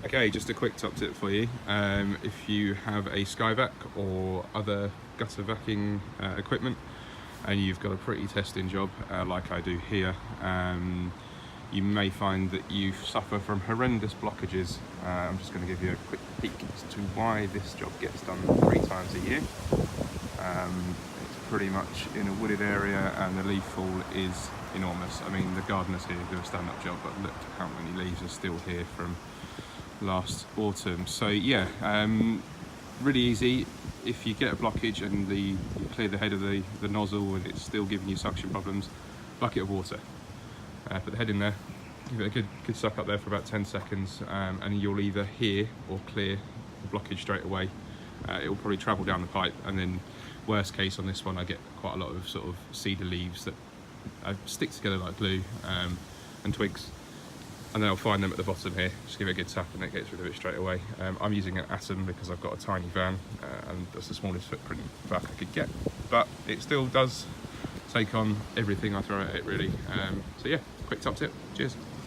Okay, just a quick top tip for you. If you have a SkyVac or other gutter vacuuming equipment and you've got a pretty testing job like I do here, you may find that you suffer from horrendous blockages. I'm just going to give you a quick peek as to why this job gets done 3 times a year. It's pretty much in a wooded area and the leaf fall is enormous. I mean, the gardeners here do a stand-up job, but look how many leaves are still here from last autumn. So yeah, really easy. If you get a blockage and you clear the head of the nozzle and it's still giving you suction problems, bucket of water. Put the head in there, give it a good suck up there for about 10 seconds, and you'll either hear or clear the blockage straight away. It will probably travel down the pipe, and then worst case on this one, I get quite a lot of sort of cedar leaves that stick together like glue, and twigs. And then I'll find them at the bottom here, just give it a good tap and it gets rid of it straight away. I'm using an Atom because I've got a tiny van and that's the smallest footprint vac I could get, but it still does take on everything I throw at it really. So yeah, quick top tip, cheers.